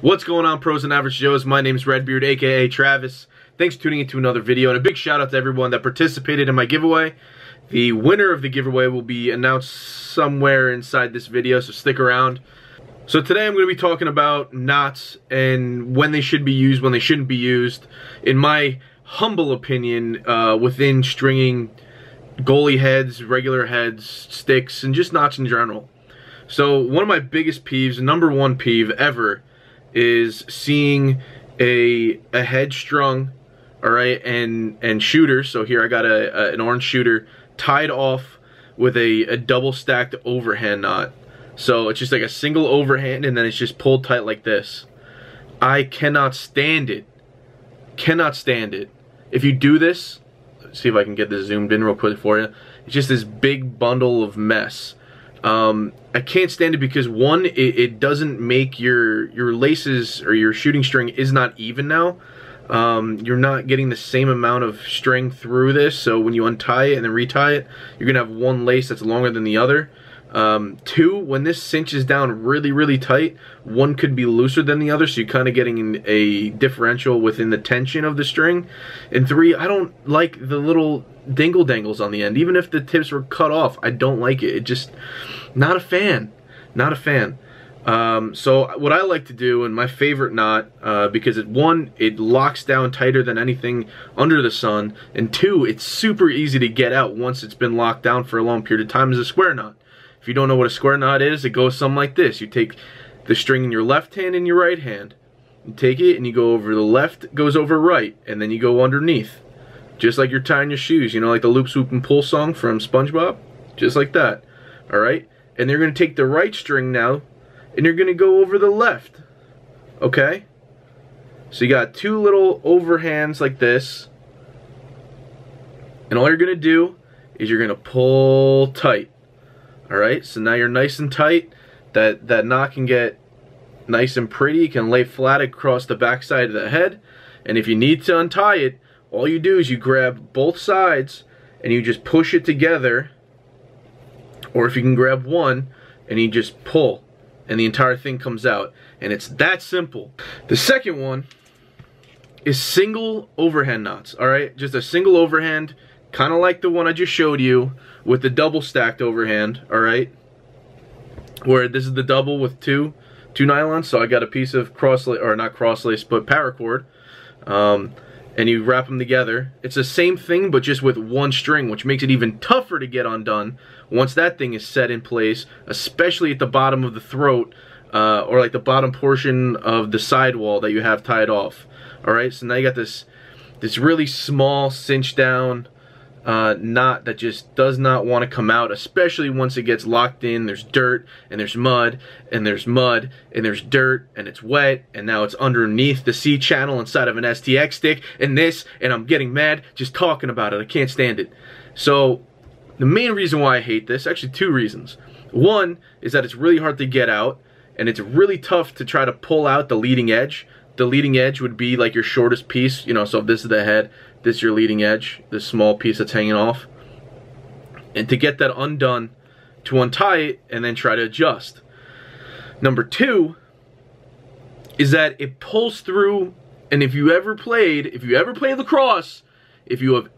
What's going on, pros and average Joes? My name's RedBeard, aka Travis. Thanks for tuning into another video, and a big shout out to everyone that participated in my giveaway. The winner of the giveaway will be announced somewhere inside this video, so stick around. So today I'm going to be talking about knots and when they should be used, when they shouldn't be used, in my humble opinion, within stringing goalie heads, regular heads, sticks, and just knots in general. So one of my biggest peeves, number one peeve ever, is seeing a head strung, all right, and shooters. So here I got an orange shooter tied off with a double stacked overhand knot. So it's just like a single overhand and then it's just pulled tight like this. I cannot stand it. Cannot stand it. If you do this, let's see if I can get this zoomed in real quick for you. It's just this big bundle of mess. I can't stand it because one, it doesn't make your laces, or your shooting string is not even now. You're not getting the same amount of string through this, so when you untie it and then retie it, you're gonna have one lace that's longer than the other. Two, when this cinches down really tight, one could be looser than the other, so you're kind of getting a differential within the tension of the string. And three, I don't like the little dingle dangles on the end. Even if the tips were cut off, I don't like it. It just, not a fan. Not a fan. So what I like to do, and my favorite knot, because one, it locks down tighter than anything under the sun, and two, it's super easy to get out once it's been locked down for a long period of time, is a square knot. If you don't know what a square knot is, it goes something like this. You take the string in your left hand and your right hand. You take it and you go over the left, goes over right, and then you go underneath. Just like you're tying your shoes, you know, like the loop, swoop, and pull song from SpongeBob? Just like that, alright? And they're going to take the right string now, and you're going to go over the left, okay? So you got two little overhands like this, and all you're going to do is you're going to pull tight. Alright, so now you're nice and tight. That knot can get nice and pretty. You can lay flat across the back side of the head. And if you need to untie it, all you do is you grab both sides and you just push it together. Or if you can grab one and you just pull, and the entire thing comes out. And it's that simple. The second one is single overhand knots. Alright, just a single overhand, kind of like the one I just showed you, with the double stacked overhand, alright? Where this is the double with two nylons, so I got a piece of crosslace, or not crosslace, but paracord, and you wrap them together. It's the same thing, but just with one string, which makes it even tougher to get undone once that thing is set in place, especially at the bottom of the throat, or like the bottom portion of the sidewall that you have tied off. Alright, so now you got this really small cinch down knot that just does not want to come out, especially once it gets locked in. There's dirt, and there's mud, and there's mud, and there's dirt, and it's wet, and now it's underneath the C channel inside of an STX stick, and I'm getting mad just talking about it. I can't stand it. So the main reason why I hate this, actually two reasons. One is that it's really hard to get out, and it's really tough to try to pull out the leading edge. The leading edge would be like your shortest piece, you know, so if this is the head, this is your leading edge, this small piece that's hanging off. And to get that undone, to untie it and then try to adjust. Number two is that it pulls through, and if you ever played lacrosse, if you have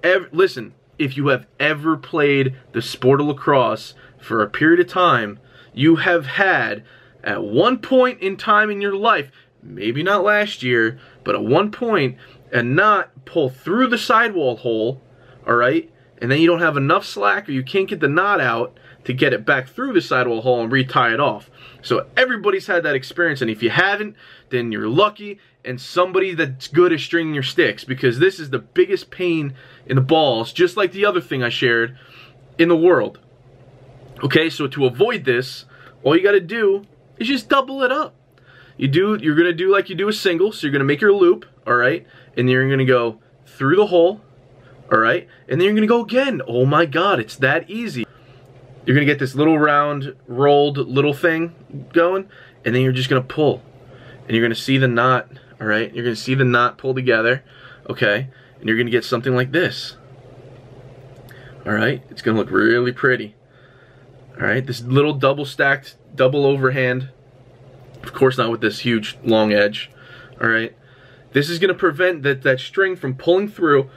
ever played the sport of lacrosse for a period of time, you have had, at one point in time in your life, maybe not last year, but at one point, a knot pull through the sidewall hole, alright, and then you don't have enough slack, or you can't get the knot out to get it back through the sidewall hole and retie it off. So everybody's had that experience, and if you haven't, then you're lucky, and somebody that's good at stringing your sticks, because this is the biggest pain in the balls, just like the other thing I shared, in the world. Okay, so to avoid this, all you gotta do is just double it up. You're gonna do like you do a single, so you're gonna make your loop, alright, and then you're gonna go through the hole, alright, and then you're gonna go again. Oh my god, it's that easy. You're gonna get this little round, rolled little thing going, and then you're just gonna pull. And you're gonna see the knot, alright, you're gonna see the knot pull together, okay, and you're gonna get something like this. Alright, it's gonna look really pretty. Alright, this little double stacked, double overhand Of course not with this huge long edge. Alright. This is going to prevent that string from pulling through.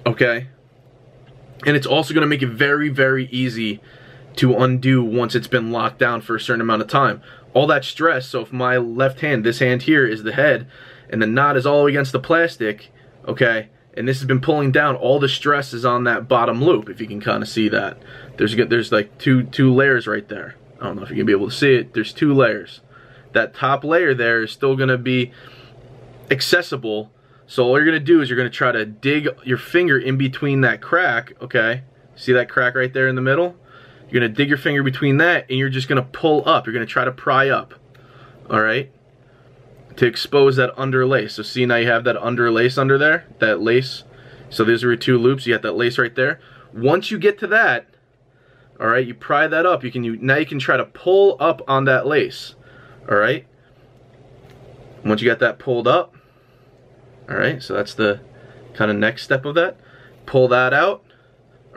Okay. And it's also going to make it very, very easy to undo once it's been locked down for a certain amount of time. All that stress, so if my left hand, this hand here is the head, and the knot is all against the plastic, okay, and this has been pulling down, all the stress is on that bottom loop, if you can kind of see that. There's like two layers right there. I don't know if you're going to be able to see it. There's 2 layers. That top layer there is still going to be accessible, so all you're going to do is you're going to try to dig your finger in between that crack, okay? See that crack right there in the middle? You're going to dig your finger between that, and you're just going to pull up. You're going to try to pry up, alright? To expose that under lace. So see, now you have that under lace under there, that lace. So these are your 2 loops. You got that lace right there. Once you get to that, alright, you pry that up. Now you can try to pull up on that lace, alright? Once you got that pulled up, alright, so that's the kind of next step of that. Pull that out.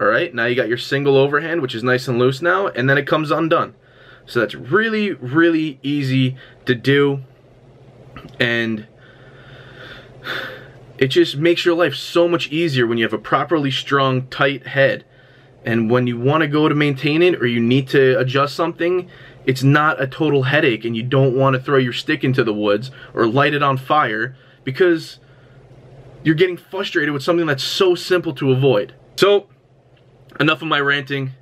Alright, now you got your single overhand, which is nice and loose now, and then it comes undone. So that's really, really easy to do, and it just makes your life so much easier when you have a properly strung, tight head. And when you want to go to maintain it, or you need to adjust something, it's not a total headache, and you don't want to throw your stick into the woods or light it on fire because you're getting frustrated with something that's so simple to avoid. So, enough of my ranting.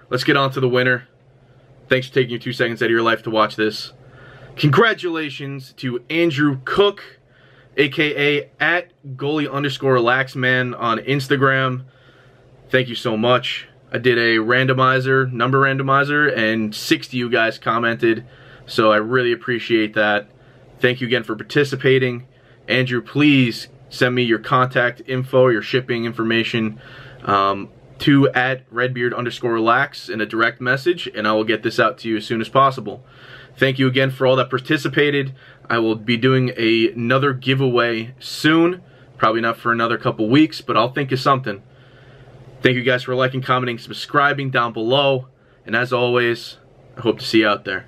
Let's get on to the winner. Thanks for taking your 2 seconds out of your life to watch this. Congratulations to Andrew Cook, aka @goalie_laxman on Instagram. Thank you so much. I did a number randomizer, and 60 of you guys commented, so I really appreciate that. Thank you again for participating. Andrew, please send me your contact info, your shipping information, to @RedBeard_Lax in a direct message, and I will get this out to you as soon as possible. Thank you again for all that participated. I will be doing another giveaway soon. Probably not for another couple weeks, but I'll think of something. Thank you guys for liking, commenting, subscribing down below. And as always, I hope to see you out there.